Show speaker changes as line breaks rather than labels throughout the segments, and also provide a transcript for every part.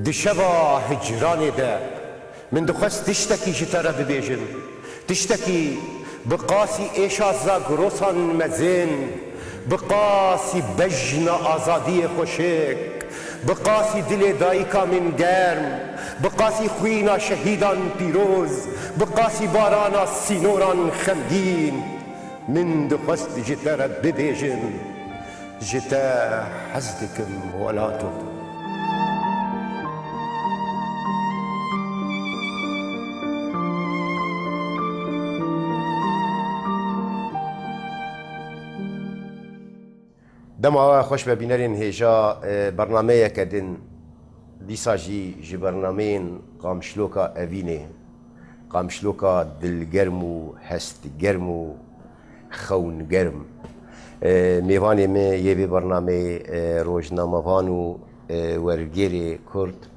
دشبا هجراني دا من دخست تشتكي جترا ببيجن تشتكي بقاسي ايشا زاغروسان مزين بقاسي بجنا آزادي خوشك بقاسي دل دايكا من گرم بقاسي خوينا شهيدان بيروز بقاسي بارانا سينوران خمگين من دخست جترا ببيجن جتا حزدكم ولاتو دما خوش ببینرین هجا برنامه کدن دیسا جی برنامه قامشلوکا اوینه قامشلوکا دلگرم و هست گرم و خون گرم میوانی می یه برنامه روزنامه‌وان و ورگیری کرد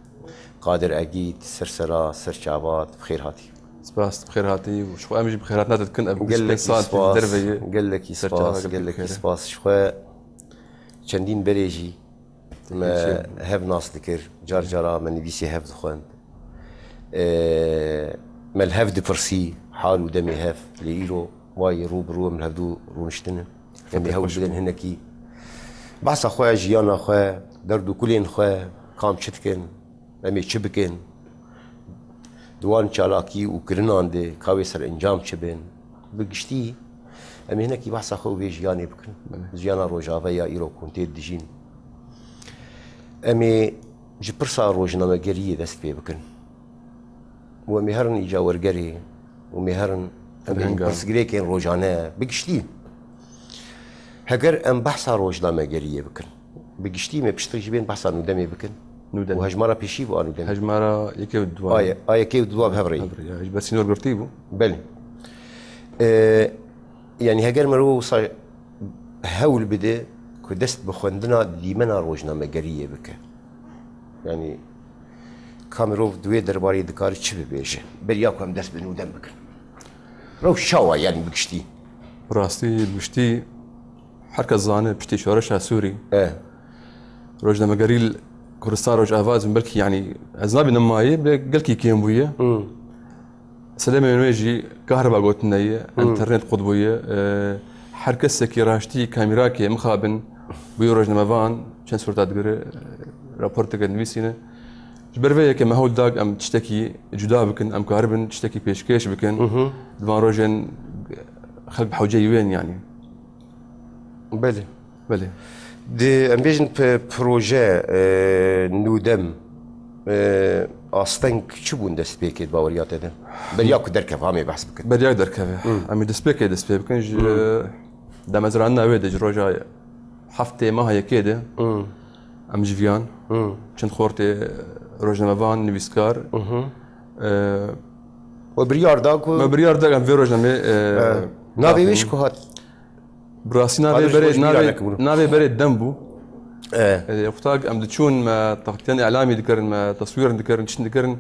قادر اگید سرسرا سرچاوات بخیر هاتی
سپاس بخیر هاتی و شو امجی بخیر هات ندت کن ابو
قال لك
سپاس
قال لك سپاس قال لك سپاس شو چندین بریجی ما هف ناس دکر جار جارا من نویسی هف دخوند ما الهف دپرسی حال و دمی هف لیرو وای رو برو من هفدو رو نشتنه کمی هول بدن هنکی بحث خواه جیانا خواه دردو کلین خواه کام چتکن امی چه بکن دوان چالاکی و کرنان ده کاوی سر انجام چه بین بگشتی امی هنکی بحث خواه وی جیانی بکن جیانا روژاوه یا ایرو کنتی دجین امی جپرسا روژنامه گریه دست پی بکن و امی هرن ایجا ورگری و امی هرن امی پرسگری کن روژانه بگشتی هگر ام بحثا روژنامه گریه بکن بگشتی می پشتر جبین بحثا نودمی بکن و هجمارا پیشی بو نودمی
هجمارا یکی و دوام
یکی و دوام هفری
بس نور گرفتی بو
بله يعني هجر مرو صار هول بده كدست بخوندنا ديمنا روجنامه گريه بك يعني كاميروف دوي درباري دكار تشبه بيجه برياكم دست بنودم بك رو شاوا يعني بكشتي
براستي بشتي حركة زانه بشتي شورشها سوري روجنامه گريل كردستان روج افاز من بلكي يعني ازنابي نماي قالكي كيمبويه سلامة منويجي كهرباء قوتنية انترنت قطبية حركة سكيراشتي كاميراكي مخابن بيوروج نمافان شن صورة تقري رابورتك نويسينا جبرفيا كما هول داق ام تشتكي جدا بكن ام كهربن تشتكي بيشكيش بكن دفان روجن خلق بحوجي وين يعني
بله
بله
دي ام بيجن بروجي نودم آستنگ چه بون دست بیکید باوریات ده؟ بریاکو درکف همی بحث بکن.
بریاک درکف. امی دست بکن دمزران نویده جروجای هفته ماه یکیده. ام جویان. چند خورده روزنامه‌وان نویسکار.
و بریار داغ.
ما بریار داغ ام وی روزنامه.
ناوی ویش که هات.
براسی ناوی برید دنبو. يفتاق ام دتشون ما تغطيان اعلامي ذكرن ما تصوير ذكرن شن ذكرن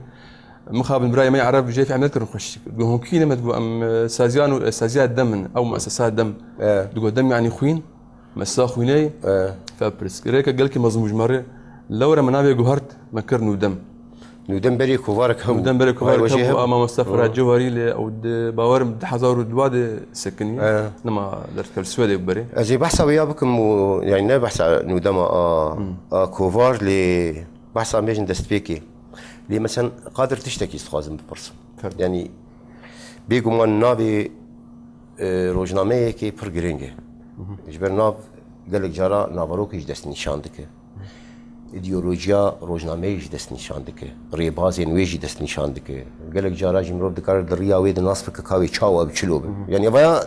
مخابن براي ما يعرف جاي في عمل ذكرن خش هون كينا ما تقول ام سازيات دم او مؤسسات دم تقول دم يعني خوين مسا خويني فبرس ريك قال لك مزموج مره لو راه منابي جوهرت ما كرنو دم
نودم بري كوفارك هم
نودم بري كوفارك هم اما مستفرات جوهري او باور حزار دواد سكني نما درت السويد بري
اجي بحث ويا بكم يعني لا بحث نودم كوفار لي بحث ميجن دستبيكي لي مثلا قادر تشتكي استخازم ببرسم يعني بيقوم من نابي روجنامه كي برجرينجه جبر ناب قال لك جارا نافروك يج دست نشاندك ایدئولوژیا روزنامه‌ای دست نشان دکه، ریبازی نویجی دست نشان دکه. گلک جارا جمرود دکار دریا وید ناس فک کاوی چاو اب چلوب. یعنی ویا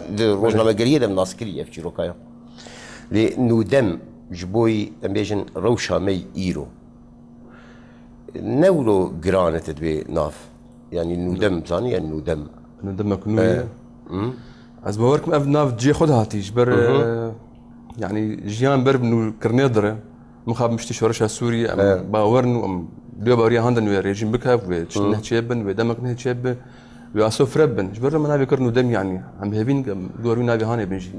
روزنامه‌گریه دم ناس کری افچی روکایا. لی نودم جبوی امبیجن روشا می ایرو. نولو گرانه تدبی ناف. یعنی نودم زانی یعنی نودم.
نودم مکنویه. از باورکم اف ناف جی خود هاتیش بر يعني جيان برب انه كرنيدره مخاب مشتي شورشها سوري ام باورن ام دو باوريا هاندن ويا ريجيم بكاف وتشنه تشيبن ودمك نه تشيب واسوف ربن جبر ما نبي كرنو دم يعني عم هبين دوري نبي هاني بنجي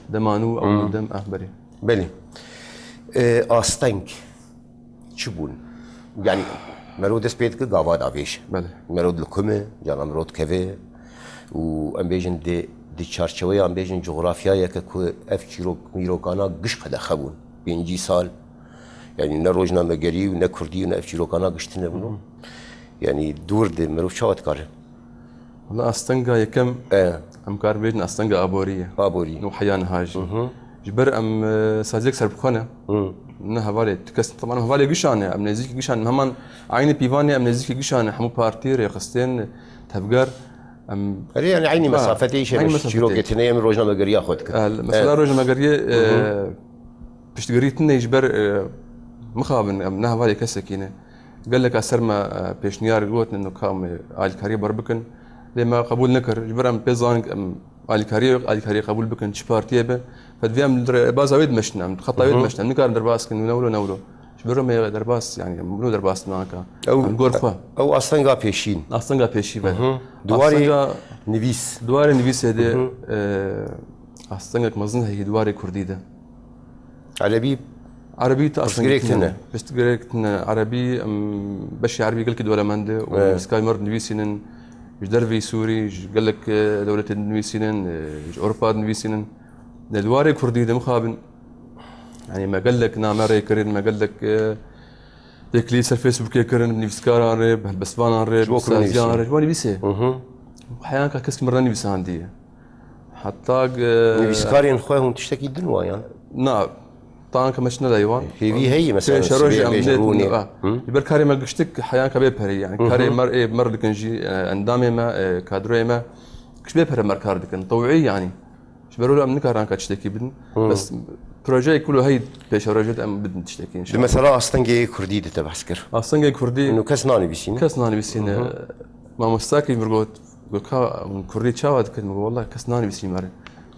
دمانو او دم اخبري
بله آستنگ چی بون؟ يعني مرود سبيت كقابات عبيش
بله
مرود الكمة جانا مرود كذا وأم بيجن دي تشارشوية أم بيجن جغرافيا ككو أفكيرو ميروكانا قش قد خبون بينجي سال يعني نروجنا مجري ونكردي ونأفكيرو كانا قشتنا بنو يعني دور دي مرود شو تكاره
والله أستنقى يكم أم كار بيجن أستنقى أبورية نو حيان هاجي جبر أم سازيك سربخانة نه هوالي تكس طبعا هوالي قشانة أم نزيك قشانة مهما عيني بيفاني أم نزيك قشانة حمو بارتي ريخستين تفجر أم
يعني عيني مسافتي شيء مش شيروكتنا من روجنا مجري أخذك
مثلا روجنا مجري بشتقريتنا يجبر مخابن أم نه هوالي كسكينة قال لك أسر ما بيشنيار قوتنا إنه كام آل كاري بربكن لما قبول نكر جبر أم بيزان أم آل كاري قبول بكن شبارتيه به فدفيام درباس ويد مشنا أم خطة ويد مشنا نكار درباس كن نولو جبرهم يا درباس يعني منو درباس ناكا أو غرفة
أو أصلاً قا بيشين
أصلاً قا بيشي به
دواري نبيس
هذا أصلاً قا مزن هي دواري كردي ده عربي
تأصلاً
بستقريتنا عربي بشي عربي قال كده ولا منده وسكاي مرد نبيسين جدرفي سوري قال لك دولة النبيسين أوروبا النبيسين دواري كردي ده مخابن يعني ما قال لك نامري كرين ما قال لك ديك لي سر فيسبوك كرين نيفسكار ريب هالبسفان ريب سازيان ريب واني بيسه احيانا كاس مرة نيفس عندي حتى
نيفسكارين خوهم تشتكي دنوا يعني
نعم طبعا كمشنا الايوان
هي مثلا
شروج امنيت يبر كاري ما قشتك احيانا كبيبري يعني كاري مر لكنجي اندامي ما كادروي ما كش بيبر مر كاردكن طوعي يعني شبروا له امنك رانك تشتكي بدن بس بروجي كله هي بيشروجت ام بدن تشتكي ان شاء الله
مثلا اصلا جاي كردي تبع عسكر
اصلا كردي
انه كسناني بيسين
ما مستاكي مرغوت وكا من كردي تشاود كن والله كسناني بيسين مره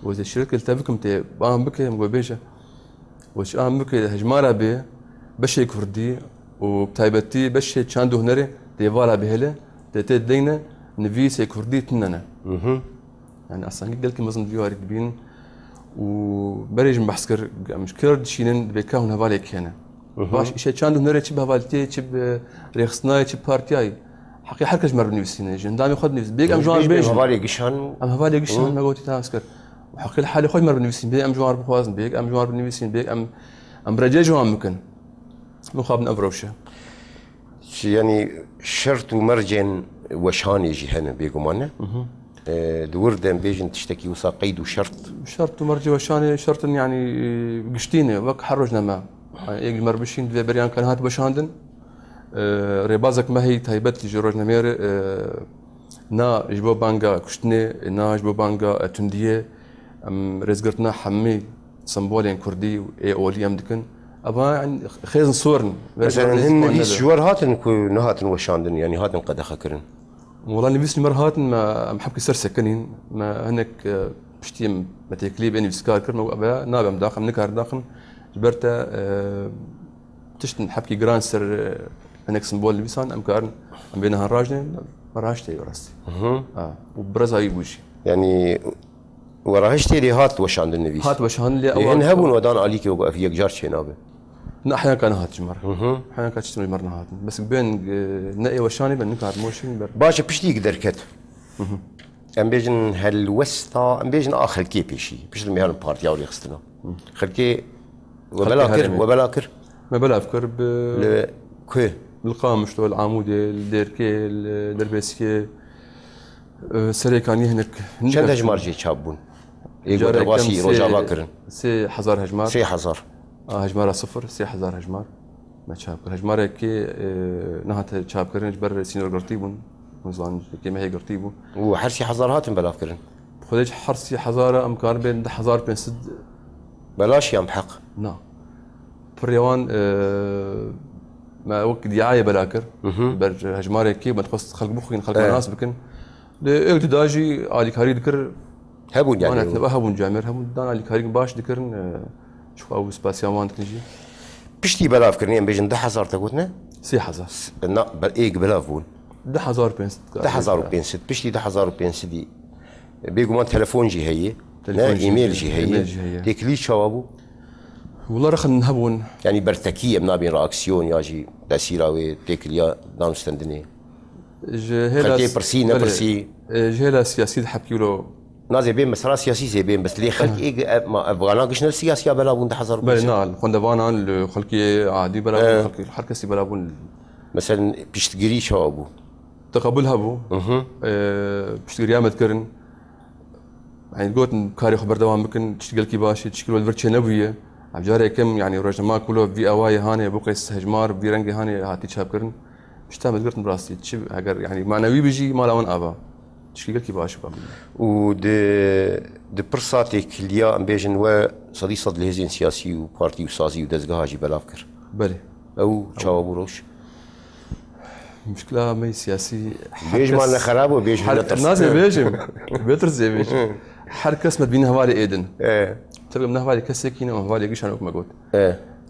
وزي الشركه التابكم تي بام بك مغو بيجا وش ام بك هجماله به بشي كردي وبتايبتي بشي تشاندو هنري دي فالا بهله تدينا نفيس كردي تننا يعني اصلا قال لك مزن ديواري بين وبريج بحسكر مش كرد شينن بكاون هفالك هنا باش شي تشاندو هنري تشب هفالتي تشب ريخسناي تشب بارتياي حقي حركه جمر بنفسي جندام ياخذ نفس بيك ام جوار بيج
هفالي قشان
ما قلت تاسكر وحقي الحالي خوي مر بنفسي بيك ام جوار بخوازن بيك ام جوار بنفسي بيك ام برجاج ممكن مخابن افروشه
يعني شرط ومرجن وشان يجي هنا بيقوم انا دور دم بيجن تشتكي وصا قيد
شرط ومرجي وشان شرط يعني قشتينه وك حرجنا ما يجي مربشين في بريان كان هات بشاندن ريبازك ما هي تايبت لي روجنا مير نا جبو بانغا كشتني نا جبو بانغا تنديه رزقتنا حمي سمبولين كردي اي اولي امدكن ابا يعني خيز صورن
مثلا هن ليس جوار هاتن كو نهاتن وشاندن يعني هاتن قد خكرن
والله نبيس مر هاتن ما محبك سر سكنين ما هنك بشتيم متكليب اني بسكار كرنا وابا نابم داخل نكار داخل جبرتا تشتن حبكي جران سر هنك سمبول لبسان امكارن ام بينها الراجنه راجتي وراسي وبرزها يبوشي
يعني وراهشتي لي هات وشان النبي
هات وشان لي
اول هبون ودان عليك وقف يك جار شي نابه
لا احيانا كان هات جمر احيانا كانت تشتمي مرنا هات بس بين نقي وشاني بين نكات موشن
باشا بشتي يقدر كت ام بيجن هالوسطى ام بيجن اخر كي بيشي بيش المهار بارتي او يخستنا خلكي وبلاكر
ما بلا افكر
كو
القامش تو العمودي الديركي الدربيسكي سريكاني هناك
شند هجمار جي تشابون يقول درباسي رجع باكرن
سي حزار هجمار
سي حزار
هجمار صفر سي حزار هجمار ما تشابكر هجمار كي نهات تشابكرن جبر سينور قرطيبون مزان كي ما هي قرطيبو
وحرسي حزار هاتن بلاكرن
خديج حرسي حزاره امكان بين حزار بين سد
بلاش يا محق
نعم بريوان ما وقت دعايه بلاكر برج هجمار كي بتخص خلق مخين خلق ناس بكن لقيت داجي علي كاري ذكر
هبون يعني
هبون جامر هبون دان علي كاري باش ذكرن شوف او سباسيامان تنجي
بشتي بلا فكرني بيجن 10,000 تقولنا
سي حزار
لا ايق بلا فون
10,000 بنس
10,000 بشتي 10,000 دي بيقوم تليفون جي هي ايميل جي هي ديك لي شوابو
والله رخن نهبون
يعني برتكيه بنابين راكسيون ياجي تأثيرا وتاكليا دانستندني
جهلا
خلتي برسي نبرسي
جهلا سياسي حكي له
نازي بين مسرا سياسي زي بين بس لي خلق إيه ما أفغانا قشنا السياسية بلا بون حزر
بل نعم خندبانا خلقي عادي بلا خلقي الحركة بلا بون
مثلا بيشتغري شو أبو
تقبلها بو بيشتغري عمد كرن يعني قلت كاري خبر دوام بكن تشتغل كي باشي تشكل والفرشة نبوية عبجاري كم يعني رجما كله في أواي هاني بوقيس هجمار في رنجي هاني هاتي شاب كرن مش تعمل قلت براستي تشب هجر يعني معنوي بيجي ما لون أبا تشكيل كي باشي قبل
د برساتك اليا ام بيجن و صدي صد لهزين سياسي وبارتي وسازي ودزغاجي بلافكر
بلي
او تشاو بروش
مشكلة مي سياسي
بيج مالنا خراب وبيج
الناس بيجم بيترز بيج حركة اسمها بين هوالي ايدن تبقى من هوالي كسكينة وهوالي قيش انا كما قلت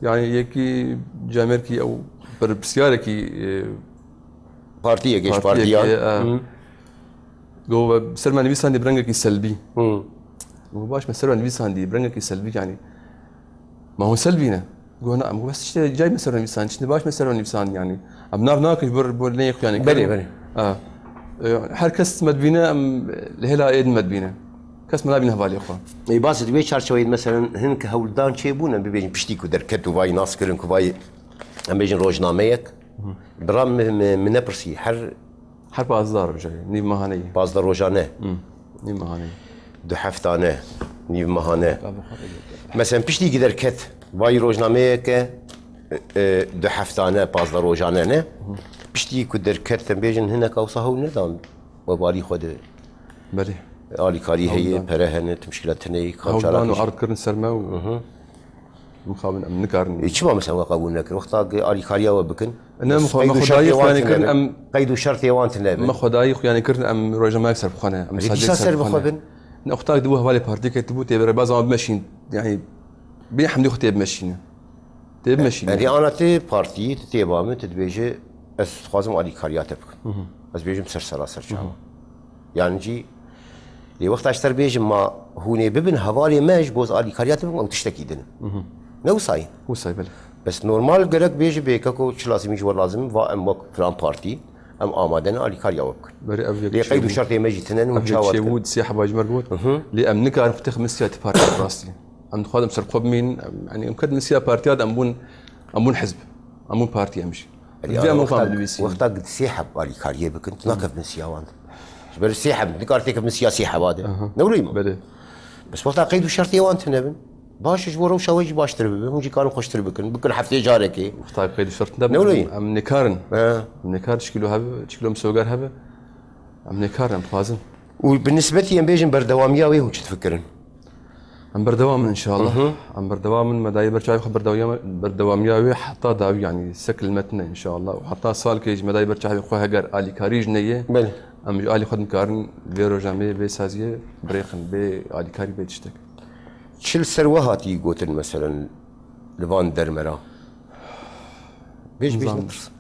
يعني يكي جامركي او بربسياركي
بارتيه جيش بارتيان
جو بسلمان نبيس عندي برنجك سلبي وباش مسرمان نبيس عندي برنجك سلبي يعني ما هو سلبينا جو نعم بس جاي مسرمان نبيس عندي باش مسرمان نبيس عندي يعني ابناء ناكل بولنيك يعني
بلي
حركة مدبينا لهلا ايد مدبينا كاس ملابين هفالي اخوان
اي باس دوي شار شوي مثلا هنك هولدان شيبونا بيجن بشتيكو دركت وفاي ناس كلن كفاي ام بيجن روجناميك برام من نبرسي
حر بازدار جاي نيف مهانية
بازدار روجانه
نيف مهانية
دو حفتانه نيف مهانه مثلا بشتيكي دركت فاي روجناميك دو حفتانه بازدار روجانه نه بشتيكو دركت ام بيجن هناك اوصاهو ندام وبالي خود
بلي
آلی کاری هی پرهنت مشکلات نی
کام شارع عرض کردن سرما و مخابن ام نکارن
چی ما مثلا قبول نکر وقتا آلی کاری او بکن
انا مخدای يعني كرن ام
قيد شرط يوانت نبي
مخدای يعني كرن ام روجا ما يكسر بخانه
ام سر بخابن
اختار دوه بالي بارتي كتبو تبر بعض ماشين يعني بيحمدوا اختي بمشينه تب ماشينه
يعني انا تي بارتي تتبع تدبيجي اس خوازم آلی کاریات بکن از بیجم سر شام يعني جي لي وقت اشتر بيجم ما هوني ببن هوالي ماج بوز آلي كاريات او تشتكي دن نو ساي
هو ساي بل
بس نورمال قرق بيجي بيكاكو تش لازم يجي لازم فا ام وك فلان بارتي ام آمادن آلي كاريا وك
بري افيك
لي قيدو شرط يمجي تنن
ومشاوات شيود سياحة باج مربوط لي ام نكار فتخ مسيا بارتي براستي ام خادم سرقوب مين يعني ام كد مسيا بارتيات ام بون حزب ام بون بارتي امشي
وقتا قد سيحب آلي كاريا بكنت ناكف مسيا وانت بس سيحب نكارتك من سياسي حباده نوريما
بله
بس وقت قيدو شرطي وانت نبن باش جورو شويج باش تربي مجي كانوا خوش تربكن بكل حفتي جارك
وقت قيدو شرط نبن ام نكارن ام نكار شكلو هبه شكلو مسوغار هبه ام نكارن بخازن
وبالنسبه لي ام بيجن بردواميه وين تفكرن
ام بردوام ان شاء الله ام بردوام مداي برشاي خبر بردواميه حتى داوي يعني سكل المتن ان شاء الله وحتى صال كيج مداي برشاي خو هجر الي كاريج نيه
بله
ام جو آلی خودم کارن بیرو جامعه بی سازیه بريخن بی آلی کاری بی تشتك
شل سروهاتي قوتن مثلا لفان درمرا بيش نقص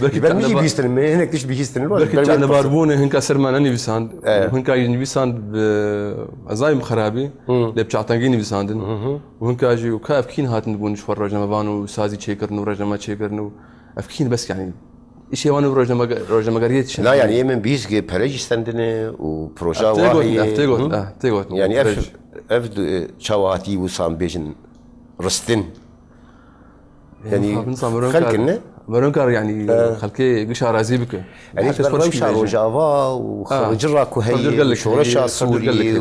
برمجي بيستن من هناك تش بيستن
بركي عندنا باربونه هنك سرمانني بيساند وهنك بيساند بأزايم خرابي اللي بتعطيني بيساندن وهنك اجي وكاف كين هاتن بون شوار رجما بانو سازي تشيكرنو رجما تشيكرنو افكين بس يعني إشي وانا رجما قريت
لا يعني من بيسجي بريج استندني وبروجا واحد
تيغوت
يعني اف شواتي وسام بيجن رستن يعني خلكنا
مرونكار يعني خلكي قشا رازيبك
يعني بروشا وجافا وخرجرا كهي وشورشا سوري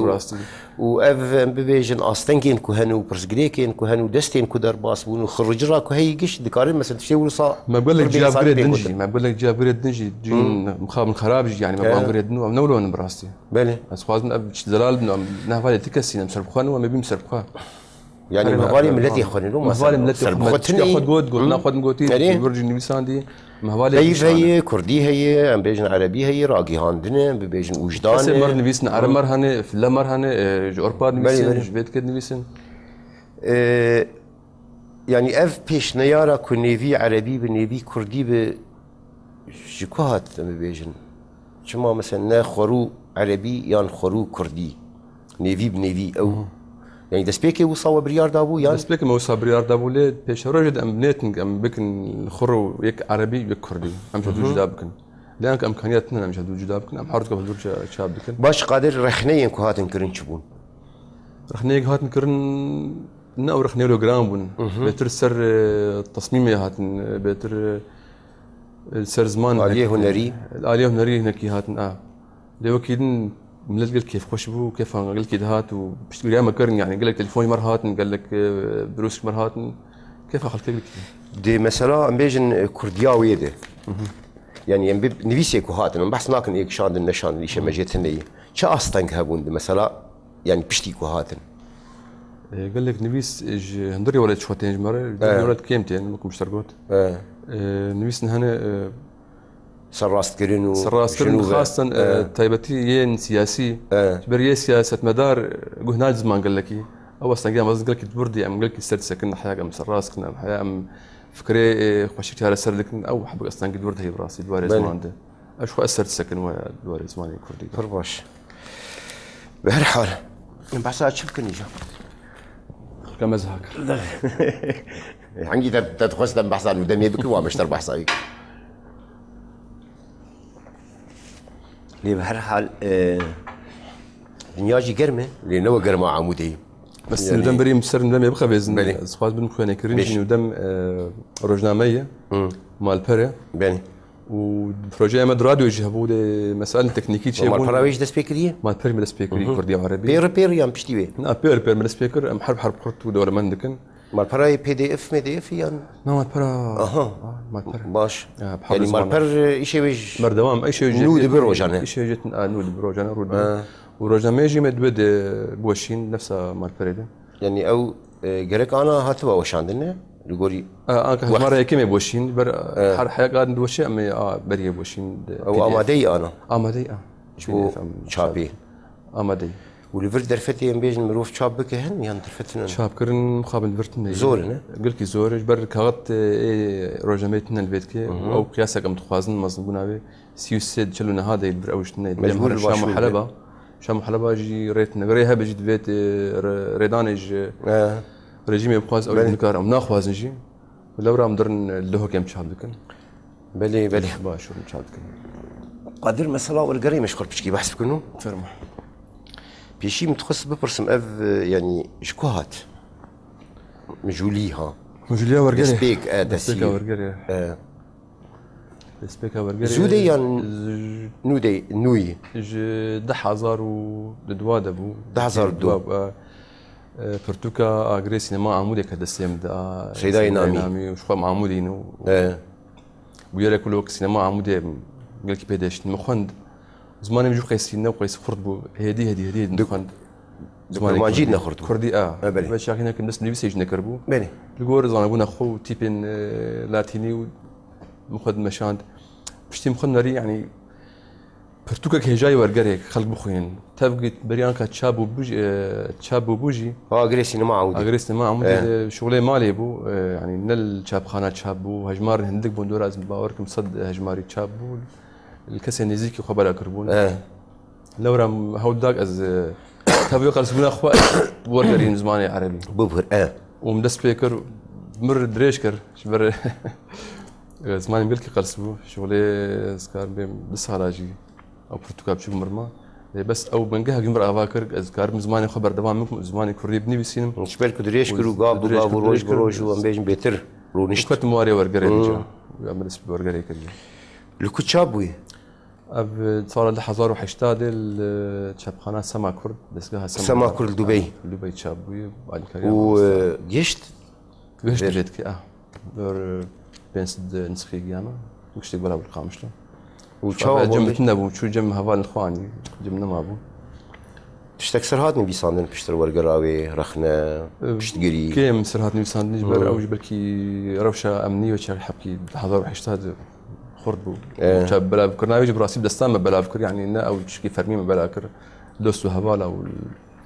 واف بيجن استنكين كهنو برسجريكين كهنو دستين كدر باسبون وخرجرا كهي قش دكارين مثلا تشي وصا
ما بقول لك جاب بريد دنجي ما بقول لك جاب بريد دنجي جين مخاب من خراب يعني ما بقول بريد نو نولون براستي
بله
بس خوازن اب زلال نهفالي تكسينا مسربخان وما بيم مسربخان
يعني مهوالي ملتي خونلو
مهوالي ملتي خود ناخذ نقوتي برج نيساندي مهوالي
هي كردي هي ام بيجن عربي هي راقي هاندنه بيجن وجدان
بس مر نبيسن عرمر هني في لمر هني جوربار نبيسن جبيت كد نبيسن
يعني اف بيش نيارا كنيفي عربي بنيفي كردي ب جكوهات ام بيجن شما مثلا خرو عربي يان خرو كردي نيفي بنيفي او يعني دەستپێکی وساوە بریار دابوو یان
دەستپێکم ئەوسا بریار دابوو لێ پێشەڕۆژێت ئەم بنێتن ئەم بکن خڕ و یەک عەرەبی و یەک کوردی ئەم دوو جودا بکن لەیان کە ئەمکانیات نەن ئەم دوو جودا بکن ئەم هەردووکە بەدوور چاپ بکن.
باش قادر ڕێخنەیەک و هاتن کردن چ بوون؟
ڕخنەیەک هاتنکردن نە ئەو ڕخنەی لۆگرام بوون بێتر سەر تەسمیمێ هاتن بێتر سەر زمان
ئالیە هونەری
ئالیە هونەری هەنێکی هاتن لێوەکیدن ملت قال كيف خوش بو كيف قال كي هات وبشتري ما كرن يعني قال لك تليفوني مر هاتن قال لك بروسك مر هاتن كيف خلت لك
دي مثلا ام بيجن كردياوي دي يعني ام نفيسك هاتن ام بحث لكن ايك شان النشان اللي شمجتن لي شا اصلا هبون مثلا يعني بشتيكو هاتن
قال لك نفيس هندري ولد شوتين مره ولد كيمتين ممكن مشتركوت نفيس هنا
سراست كرين
سراست كرين خاصة تايبتي ين سياسي بريه سياسة مدار قهنا زمان قال لك أو أصلا قام قال لك تبردي أم قال لك استرد سكن حياة أم سراست كنا أم حياة أم فكري خوشيتي على سر لك أو حب أصلا قد ورد هي براسي دوار زمان ده أشوف أثرت سكن ودوار زماني كردي
فرباش بهالحال بحسها شوف كنيجا
كم أزهق
عندي تدخل دم بحث عن ودم يبكي ومشتر بحث عليك لي بهالحال دنياجي قرمه لانه قرمه عمودي
بس يعني ندم بريم سر ندم يبقى بيزن سخاز بن خواني كرينجي ندم روجناميه مال بري
بني
وبروجي مد راديو يجيبوا مساله تكنيكيه شيء
مال براويش دا سبيكريه
مال بري مال سبيكري كردي عربي
بير يام بشتي
نا بير مال سبيكر ام حرب قرط ودور مندكن
مال براي بي دي اف يعني
مال برا مال برا
باش يعني مال بر شيء ويج
مردوام اي شيء
نود بروجانا
شيء جت نود بروجانا رود وروجانا يجي مدبد بوشين نفسها مال بريده
يعني او جرك انا هاتوا وشاندنا يقولي
مرة كم بوشين بر حر حياة قاعد ندوشي أما بريه بوشين
أو أمادي أنا
أمادي
شو شابي
أمادي
والفرد درفتي يم بيجن مروف شاب بكهن يعني درفتنا
شاب كرن مقابل فرتنا
زورنا
قلت زور بر كغت روجمتنا البيت كي أو قياسك أم تخازن مصنبونا به سيوسد شلونا هذا يبر أوشتنا
مجبور
شام حلبة شام حلبة جي ريتنا غريها بجد بيت ريدانج رجيم يبقاز أو نكار أم ناخواز نجي لو رام درن اللي هو كم شاب دكن
بلي
باشور شاب دكن
قادر مثلا والقري مشغول بشكي بحث بكنو
فرما
بيشي متخصص ببرسم اف يعني شكوهات مجوليها
ورقري
سبيك
دسبيك ورقري دسبيك ورقري
زودي يعني نودي نوي
دحازار ودواد ابو
دحازار دو
فرتوكا اغري سينما عمودي كدسيم دا
سيداي نامي
وشخوا عمودي نو ويا كل وقت سينما عمودي قال كي بيداش مخند زماني مجو قيسينا وقيس خرد بو هدي مخند
زماني ما جينا خرد
كردي باش شاكينا كناس نبي سيجنا كربو
بني
الجور زانا بونا خو تيبين لاتيني مخد مشاند بشتي مخنري يعني برتوكا كي جاي ورقريك خلق بخوين تبقي بريانكا تشابو بوجي
اغريسي ما عودي
اغريسي ما عمودي شغلي مالي بو يعني نل تشاب خانات تشابو هجمار هندك بندور از باوركم صد هجماري تشابو الكسي نزيكي خبر كربون لو رام هوداك از تبقي قرسبنا اخوات ورقرين زماني عربي
بوبر
ومدس بيكر مر دريشكر شبر زماني بلكي قرسبو شغلي سكار بيم بس هلاجي او برتوكا بشوف مرمى بس او بنقها قمر افاكر اذكار من زماني خبر دوام منكم زماني كوري بني بسينم
شبال كدريش كرو قاب روج بروج وام بيجن بيتر رونشت
كنت مواري ورقري نجا يعمل اسم ورقري كري
الكتشابوي
اب صار لحظار وحشتاد الشابخانه سما كرد دسقها
سما كرد
دبي تشابوي بعد كريم
وجشت
بيتك دور بنسد نسخي قيامه وش تقبلها بالقامشله
وشاو
جمتنا بو شو جم هفال اخواني جمنا ما بو
تشتكسر هاتني بيصاندن بشتر ورقراوي رخنا بشتقري
كيم سر هاتني بيصاندن جبر او جبركي روشه امنيه وشي حبكي حضر وحشتاد خرد بو شاب بلا بكر ناوي براسي دستان ما بلا بكر يعني او شكي فرمي ما بلا بكر دوستو هفال او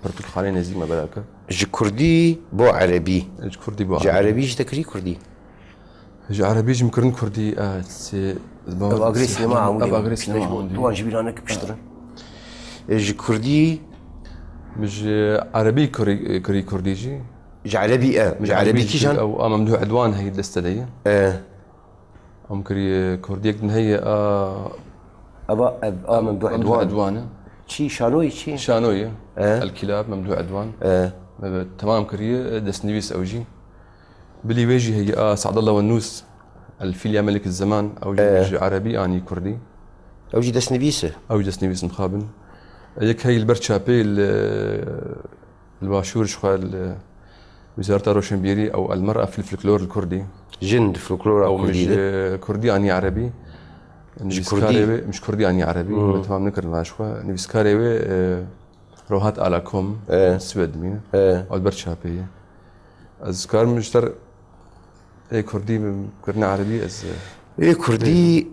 برتو خاني نزي ما بلا بكر
جي كردي بو عربي
جي كردي بو
عربي جي تكري كردي
جي عربي جي مكرن كردي سي
اغريسي ما عمودي
اغريسي ما عمودي
وان جبيرانك بشتر جي كردي
مش عربي كرديجي
مش عربي مش عربي كيجان
او ممدوح عدوان هي الدستة دي ام كرديك هي
ابا ممدوح
عدوان
شي شانوي
الكلاب ممدوح عدوان تمام كريه دسنيبيس اوجي بلي ويجي هي سعد الله والنوس الفيل يا ملك الزمان اوجي عربي اني كردي
اوجي دسنيبيس
مخابن هيك هي البرتشابي الباشور شخال وزارة روشنبيري او المرأة في الفلكلور الكردي
جند فلكلور
او مش كردي اني عربي مش كردي اني عربي تمام نكر مع شوي نفسكاري روحات على كوم سويد مين او البرتشابي اذكر مشتر اي كردي كردنا عربي از
اي كردي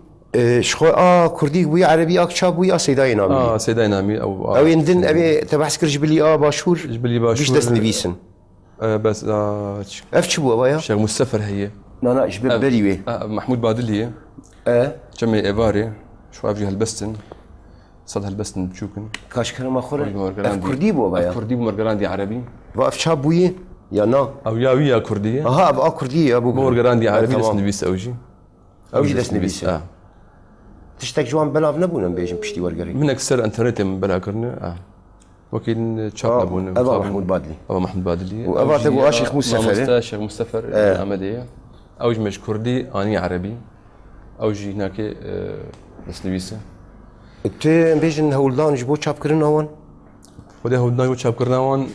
شخو كردي ويا عربي اكشاب ويا سيداي نامي
سيداي نامي
او يندن ابي تبع سكر جبلي باشور
بيش
دسني بيسن
بس
افتش بو ابايا
شيخ مستفر هي
لا جبل بليوي
محمود بادلي جمعي ايفاري شو ابجي هالبستن صد هالبستن بشوكن
كاش كلام اخر كردي بو ابايا
كردي مرجراندي عربي
وافتشاب ويا يا نا
او يا ويا كرديه
ابا كرديه ابو
مرجراندي عربي دسني بيس اوجي
دسني بيس تشتك جوان بلا بنبونا بيجن بشتي ورقري
من اكثر انترنت من بلا كرنا وكيل تشاب نبونا
ابا محمود بادلي وابا تبو شيخ مستفر
شيخ مستفر امديه اوج مش كردي اني عربي اوجي هناك دسني
انت بيجن هولدان جبو تشاب كرنا هون
ودي هولدان تشاب كرنا هون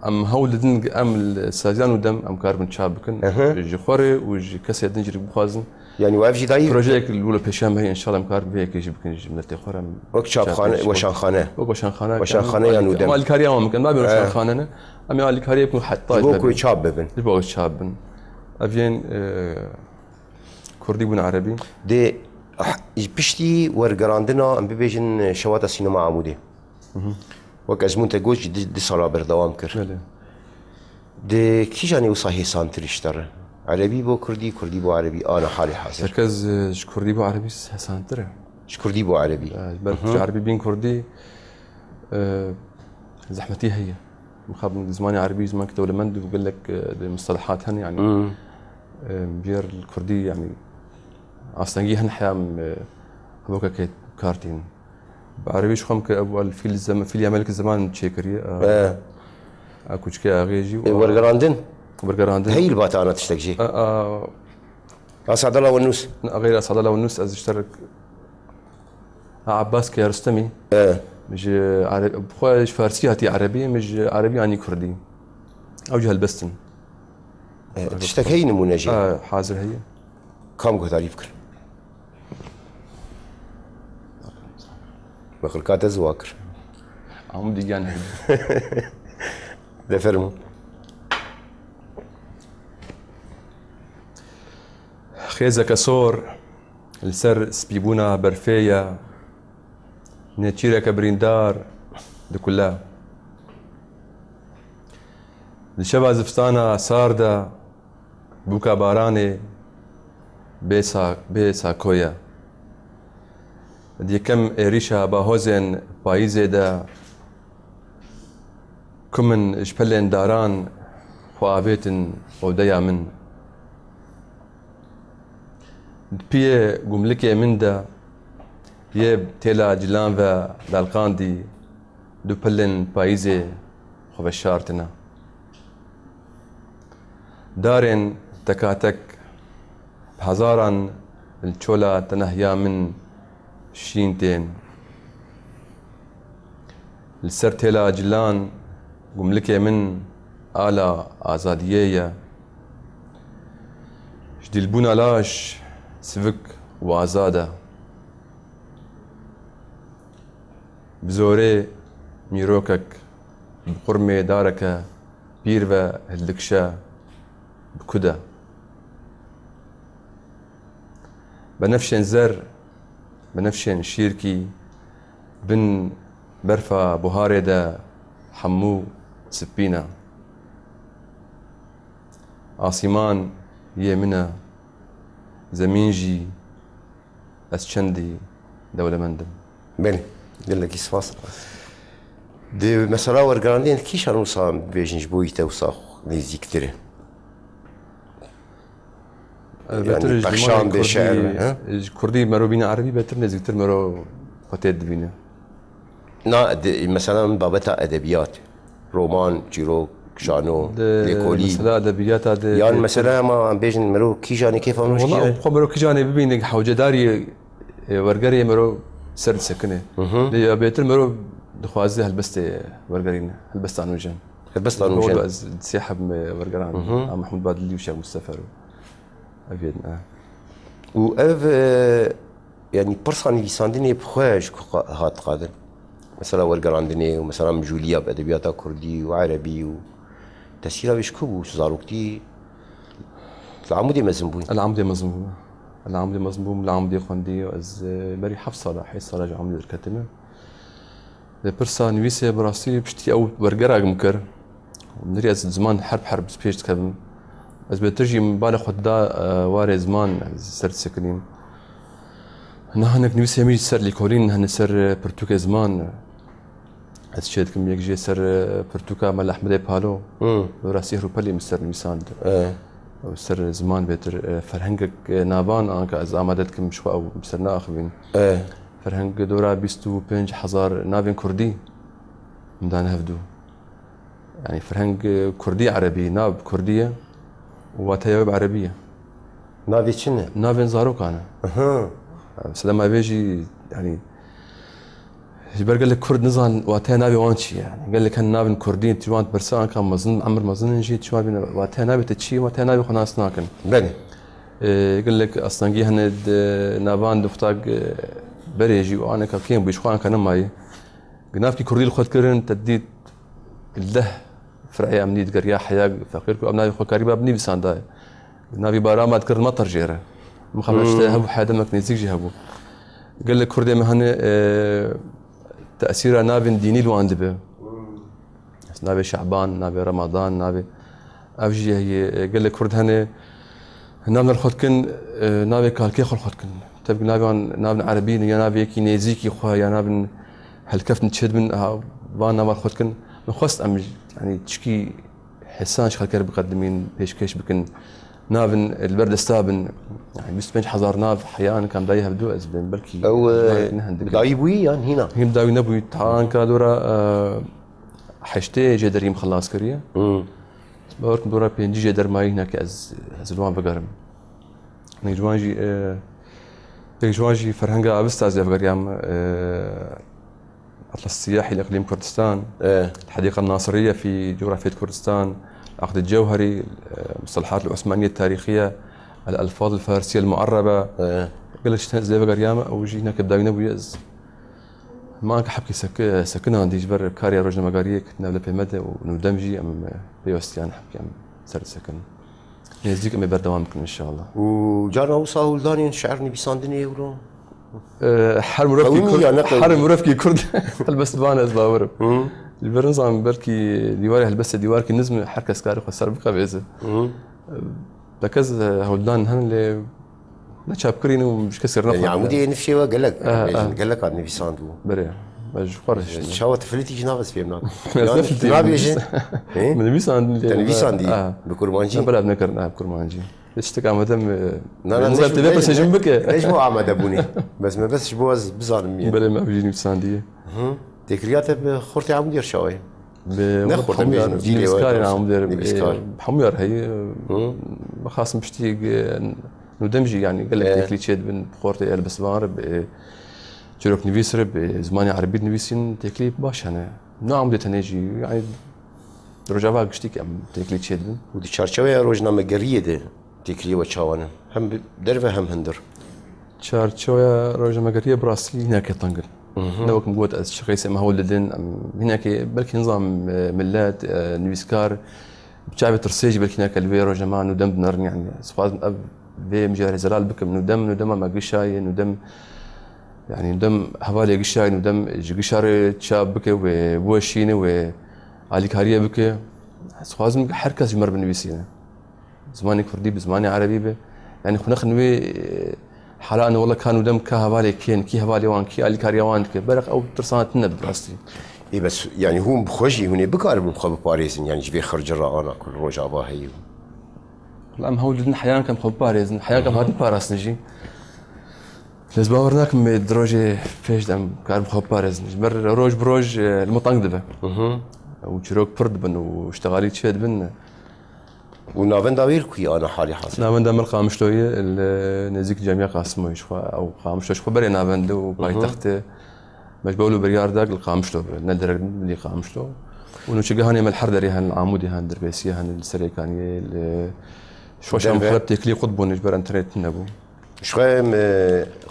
ام هولدن ام السازان ودم ام كاربن تشابكن جي خوري وجي كاسي دنجري بخازن
يعني واقف جي داي
بروجيك الاولى بيشام هي ان شاء الله مكارب هيك يجي بكن جملتي خورا
وكشاب خانه وشان خانه
يعني ودم مال كاريا ممكن ما بيروح وشان خانه ام مال كاريا يكون حطاي
بوكو تشاب
بن تشاب افين كردي بن عربي
دي بشتي ورقراندنا ام بيجن شواتا سينما عمودي وك ازمون تقوش دي صلاة بردوام كر دي كي جاني وصاحي سانتر اشتر عربي بو كردي بو عربي انا حالي حاضر
مركز كردي بو عربي سانتر
كردي بو عربي
عربي بين كردي زحمتي هي مخاب زماني عربي زمان كده ولا مند بقول لك المصطلحات هن يعني بير الكردي يعني اصلا جي هن حيام هبوكا كيت كارتين بعربي شو خمك ابو الفيل الزمان فيل يا ملك الزمان تشيكري اكو شكي اغيجي
ورقراندن هي البات انا تشتكجي اسعد الله والنوس
غير اسعد الله والنوس از اشترك عباس كيارستمي مش عربي بخوش فارسي هاتي عربي مش عربي يعني كردي اوجه البستن
تشتك هي نمونه جي
حاضر هي
كم قلت تعريف كر مخلوقات الزواكر
عم ديجان هي
ده فرمو
خيزة كسور السر سبيبونا برفية نتشيرا كبريندار دي كلها الشبا زفتانا ساردة بوكا باراني بيسا كويا دي كم إريشا باهوزن بايزي دا كمن اشبلن داران خوابيتن وديا من بيه جملكي من دا يب تيلا جلانفا دالقاندي دوبلن بايزي خبشارتنا دارن تكاتك بهزارا الشولا تنهيا من شينتين السر تيلا جلان جملكي من آلا آزادية جديلبونا لاش سفك وآزادة بزوري ميروكك بقرمي دارك بيرفا هلكشا بكدا بنفشن زر بنفشن شيركي بن برفا بوهاري دا حمو سبينا عاصمان يمنا زمينجي اسشندي دولة مندم
بلي قال لك يصفاص دي مثلا ورقراندين كيش هنوصل بيجنج بويته وصاخ نزيكتره
يعني
بخشان بشعر
كردي مرو بينا عربي بتر نزيكتر مرو فتيد بينا
نا مثلا بابتا ادبيات رومان جيرو شانو ليكولي
مثلا ادبيات
يعني مثلا ما بيجن مرو كي جاني كيف امروش
والله بخو مرو كي جاني ببينك حوجه داري ورقري مرو سرد سكنه لي بيتر مرو دخوازي هلبست ورقرين هلبست عنوجان
هلبست عنوجان
هو سياحه ورقران محمود بادلي وشيخ مصطفى افيدنا
واف يعني برصاني بيساندني بخواج هات قادر مثلا ورقراندني ومثلا مجوليه بادبيات كردي وعربي تسيرة بيشكبوا زاروكتي العمودي مزنبوين
العمودي مزنبوم العمودي خوندي از بري حفصه لا حيص راجع عمودي الكتمه برسا نويسه براسي بشتي او برقراق مكر ومدري از زمان حرب سبيش تكلم از بترجي مبالغ خدا واري زمان سرت سكنين هناك نويسه ميج سر ليكولين هن سر برتوكا زمان از شيد كم يجي سر برتوكا مال احمد بالو وراسي روبالي مستر نويساند وسر زمان بيتر فرهنگك نابان انك از امادتكم شو او مسترنا اخوين فرهنگ دورا 25,000 نابين كردي مدان هفدو يعني فرهنگ كردي عربي ناب كرديه وتياب عربيه
نافي شنو؟
نافين زاروك انا بس لما بيجي يعني جبر قال لك كرد نزان واتي نابي وانشي يعني قال لك هالنابن كردين تجوان برسان كان مزن عمر مزن نجي تجوان بين واتي نابي تتشي واتي نابي خناس ناكن
بني
قال لك اصلا جي هند نابان دفتاق بريجي وانا كاكين بيشخوان كان ماي قناف كي كردي الخوت كرن تديد الده فرعي امنيت قريا حياق فقيركم ابنائي خو قريبه ابني بسانداي نابي بارامات كرد مطر جيره مخلص هبو حدا ما كنيزيك جهبو قال لك كردي مهنه تأثيرها نابن ديني الواندبه نابي شعبان نابي رمضان نابي أفجي هي قال لك كرد هني نابن الخدكن نابي كالكي خل خدكن تبقى نابن عربي يا نابي كي نيزيكي خويا يا نابن هالكف نتشد من بان نابن الخدكن نخص أم يعني تشكي حسان شخل كرب بقدمين بيشكيش بكن نابن البرد استابن يعني بيستبنج حزار ناف حيان كان دايها بدو ازبن بلكي
او داي بوي يعني هنا
هم داوي نبوي تعان كادورا حشتي جدريم خلاص كريه بورك دورا بينجي جدر ماي هناك از الوان بقرم نيجواجي فرهنجا ابستاز بقريام اطلس السياحي لاقليم كردستان الحديقه الناصريه في جغرافيه كردستان العقد الجوهري المصطلحات العثمانيه التاريخيه الالفاظ الفارسيه المعربه قال لك زي بقريام او جي هناك بداوي نبويز ما حبكي سكنها عندي جبر كاريا رجنا مقاريك نبدا في مدى وندمجي ام بيوستيان حبكي ام سر سكن يزيك ام بردوامكم ان شاء الله
وجانا وصاول داني شعرني بيساندني يقولون
حرم مرفقي كرد البس بانا ازباور البرنظام بلكي ديواري هلبس ديواركي نزم حركه سكاري خسر بقى بيزه لكز هولدان هن اللي نتشابكرين ومش كسر نفع
يعني عمودي نفشي قال لك قال لك عن بيساندو
بري مش قرش
شاو تفلتي جنابس في مناك
جنابي من بيساند
بيساندي بكرمانجي
بلا بنكر بكرمانجي ليش تقع مدام
لا
بس جنبك
ليش مو عمد ابوني بس ما بس بوز بظالم
بلا ما بيجيني بساندي
تكريات بخورتي عم دير شوي
بحميار نيبسكار عم دير بحميار هي خاص مشتي ندمجي يعني قال لك تكليتشيت بن بخورتي البس بار جروك نفيسر بزماني عربي نفيسين تكليب باش انا نعم دي تنجي يعني رجعوا قشتيك ام تكليتشيت بن
ودي شارشوي روجنا مقريه ده تكلي وتشاوانا هم درفه هم هندر
شارشوي روجنا مقريه براسي هناك طنقل لو كم قوت الشقيس ما هو لدين هناك بلكي نظام ملات نفيسكار بشعب ترسيج بلكي هناك الفيرو جماعه ندم بنر يعني صفات اب في مجال زلال بكم ندم ما قشاي ندم يعني ندم حوالي قشاي ندم قشار تشاب بك وبوشينه وعلي كاريه بك صفازم حركه جمر بالنبيسينا زماني كردي بزماني عربي يعني خنا خنوي حالان والله كانوا دم كهوالي كين كي هوالي وان كي علي كاريه وان برق او ترسانت نب راستي
اي بس يعني هو بخوجي هنا بكار بمخبى باريزن يعني جبي خرج الرعانة كل روج عباهي
لا ام هول دن حيان كم خب باريزن حيان كم هادي باراس نجي لزباورناك من دروجي فيش دم كار بخب باريزن جبر روج بروج المطنق دبه وشروك برد بن واشتغالي تشد بن
ونافن داوير كوي انا حالي حاصل
نافن دام القامشلوية نزيك جامعة قاسمو يشخوا او قامشلو شخوا بري نافن دو باي تخت مجبولو بريار داق القامشلو ندرق اللي قامشلو ونوشي هاني مال حردري هان العمودي هان دربيسي هان السريكاني شو شام خلب تكلي قطبون نجبر انترنت نبو
شوي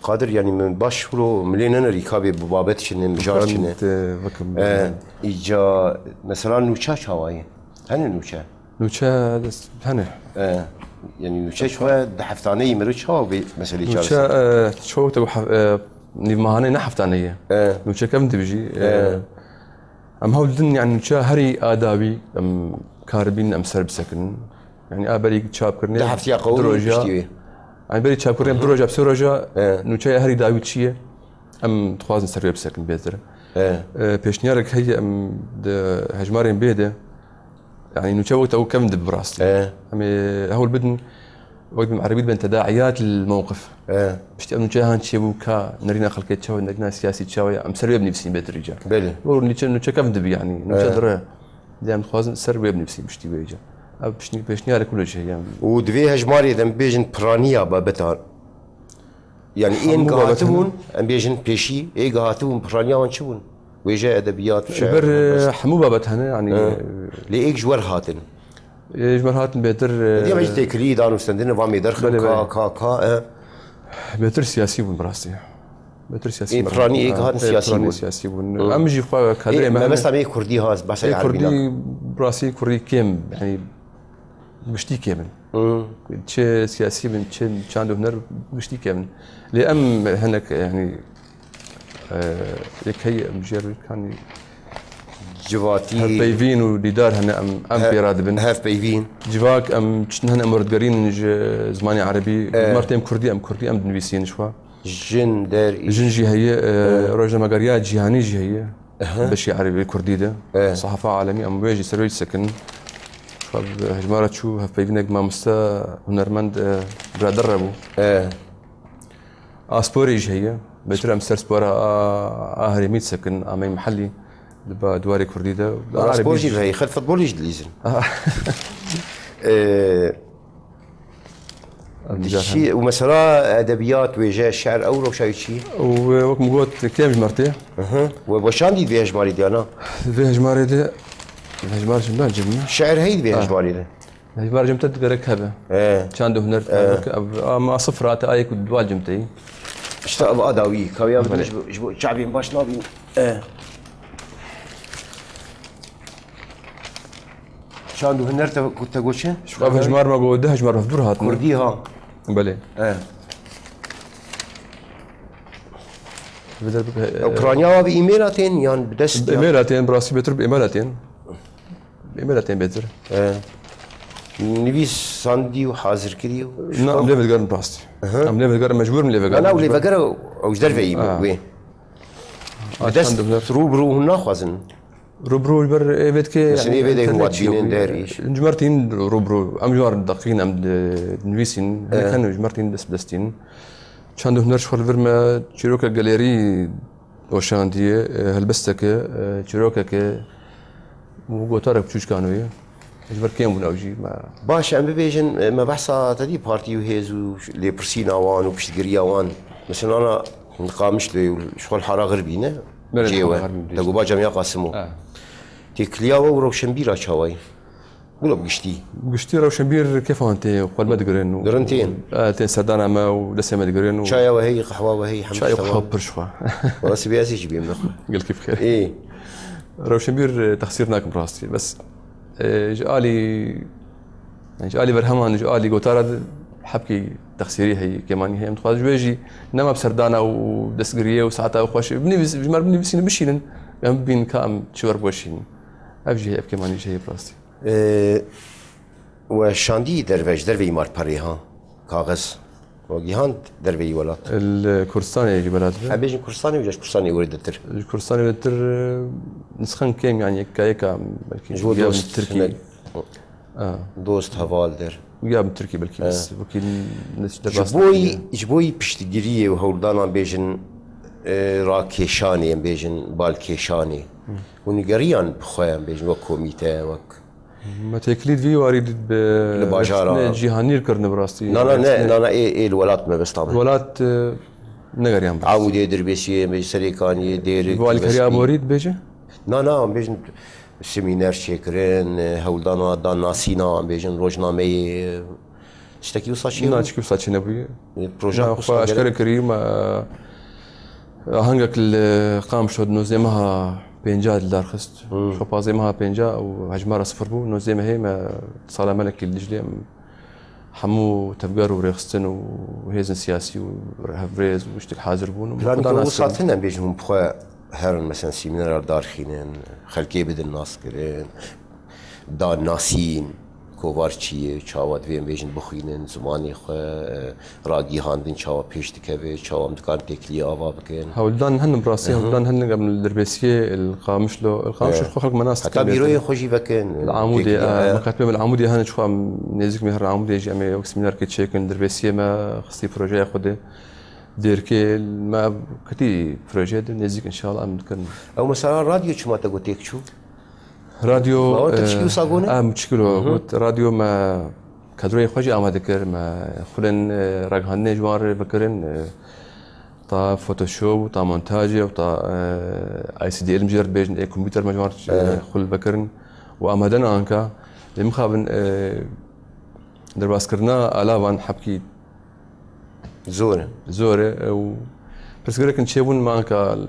قادر يعني من باشورو مليون انا ريكابي ببابتش ان مجارشنه ايجا مثلا نوشا شواي هن نوشا
هنه
يعني نوشا شوي دحفتانيه مرشها مثلا
نوشا شو تو نيمانه نحفتانيه نوشا كم تبجي ام هولدن يعني نوشا هري ادابي ام كاربين ام سرب سكن يعني ابري تشاب كرني
دحفتيا قوي
يعني بري تشاب كرني دروجا بسروجا نوشا هري داويتشيه ام تخوازن سرب سكن بيتر بيشنيارك هي ام هجمارين بيده يعني نوشا وقت او كم دب براستي هول بدن وقت عربي بين تداعيات الموقف بشتي انه جاهن تشيبو كا نرينا خلقت تشاو نرينا سياسي تشاو ام سربي بنفسي بيت الرجال
بله
ورني انه كم دب يعني انه درا دام خوازن سربي بنفسي بشتي بيجا بشني على كل شيء يعني
ودفي هجماري دم بيجن برانيا بابتان يعني ان قاتون ام بيجن بيشي اي قاتون برانيا وانشون ويجا ادبيات
شعر حمو بابتهن يعني
ليك جوار هاتن
جمال هاتن بيتر
دي ما جيت كلي دانو استندنا فامي درخل كا
بيتر سياسي براستي بيتر سياسي
اي براني اي هات
سياسي ام جي خا كادري
ما بس عم كردي هاز بس
كردي براسي كردي كيم يعني مشتي كيمن تشي سياسي من تشي شاندو هنر مشتي كيمن لام هناك يعني هي مجرد كان
جواتي
هاف بيفين وديدار هنا ام بيراد بن
هاف بيفين
جواك ام هنا امرد قرين زماني عربي مرتين كردي ام دنويسين شوا
جن دار
جن جي هي روجنا مقريات جيهاني جي هي بشي عربي كردي ده صحافة عالمي ام بيجي سروي سكن هجمارة شو هاف بيفينك ما مستا هنرمند برادربو اسبوري جي هي بيتر ام سرسبورا اهري 100 سكن امي محلي دبا دواري كردي ده
اسبوري هي خد فوتبول يجليزن شيء ومسرا ادبيات وجا شعر او شيء شيء
ووقت مقوت كتاب جمرتي
وشان دي فيها جماري دي انا
فيها جماري دي هجمار جمال جميل
شعر هي فيها جماري ده
هجمار جمتت تقرك هبه كان هنر ما صفرات ايك دوال جمتي
اشتغل اداوي كويا بدش شعبي باش نابي شاندو هنرت كنت اقول شيء
شو هجمار ما قود هجمار في برهات
كردي ها
بلي
اوكرانيا بايميلاتين يعني بدس
بايميلاتين براسي بيتر بايميلاتين بيتر
نبيس ساندي وحاضر كذي
نعم ليفل قرن براستي نعم ليفل قرن مجبور من ليفل قرن
انا وليفل قرن او جدر في وين بدس روبرو هنا خازن
روبرو البر ايفيت كي
يعني ايفيت هو دينين داريش
جمرتين روبرو ام جوار دقيقين ام نويسين كانوا جمرتين دستين شاندو هنر شغل فرما تشيروكا جاليري اوشاندي هلبستك تشيروكا وغوتارك تشوش كانوا جبر كيم ونوجي ما
باش ام بيجن ما بحصا تدي بارتي وهيزو لي برسينا وان وبشتقريا وان مثلا انا نقامش لي شغل حاره غربينه جيوه تقو با جميع قاسمو تكليا وروشنبير شاوي ولا بقشتي
روشنبير كيف انت قبل ما تقرين
قرنتين
تين سردانه ما ولسه ما تقرين
شاي وهي قهوه وهي
حمد شاي وقهوه برشوا
والله سبياسي جيبي من
قال كيف خير
ايه
روشنبير تخسيرناك براستي بس جالي برهمان جالي قوتارد حبكي تخسيري هي كمان هي متخاذ جويجي نما بسردانه ودسقريه وساعتها وخوش بنفس جمال بنفسين بشيلن ام بين كام تشور بوشين افجي اب كمان شيء براستي
وشاندي درويش دروي مار بريها كاغز وجيهان دربي ولا
الكردستاني يجي بلاد
بيجي كردستاني وجاش كردستاني ورد التر
الكردستاني التر نسخن كيم يعني كايكا
جو دوست تركي دوست هفال در
ويا من تركي بلكي بس وكيل
جبوي بشتجريه وهولدانا بيجن راكيشاني بيجن بالكيشاني ونجريان بخويا بيجن وكوميتا وك
ما تكليد في وارد
الباجارة
جيهانير كرن براستي
لا ايه الولات ما بس طبعا
الولات نغريان بس
عاودي دربيسيه بيجي سريكاني ديرك
والكريا موريد بيجي
نا بيجن سيمينار شكرين هولدانا دان ناسينا بيجن روجنامي اشتكي وصاشي
ناتشكي وصاشي نبي
بروجا
اشكر كريم هنگك القام شد نوزيمها بينجا دلار خست شو بازيمها بينجا وهجمارة صفر بو نوزيمها هي ما صالة ملك الدجلي حمو تفقر وريخستن وهيزن سياسي ورهفريز وشتك حاضر بون
بلانك وصلتنا بيجهم بخوا هرن مثلا سيمينار دار خينين خلقي بدن ناس كرين دار ناسين كوفارچیه چاوات ویم بیشن بخوینن زمانی خو راگی هاندن چاوا پیش دکه چاوام دکان تکلی آوا بکن
هولدان هن براسي هولدان هن قبل الدربيسيه القامش له القامش شو خلق مناس
حتى بيروي خوشي بكن
العمودي مكاتب العمودي هن شو نزيك مهر العمودي جامع وقت سيمينار كتشيكن دربيسيه ما خصي بروجي ياخذ ديركي ما كتي بروجي نزيك ان شاء الله ممكن
او مثلا راديو شو ما تقول شو
راديو
تشكيلو ساقونه؟
مشكلو قلت راديو ما كادروي خوجي آماده كر ما خلن رقهاني جوار بكرن تا فوتوشوب تا مونتاج تا اي سي دي ال مجرد بيجن اي كمبيوتر مجوار خل بكرن وآمادنا انكا لمخابن درباس كرنا الافان حبكي زوره و بس قلت لك نشيبون ما انكا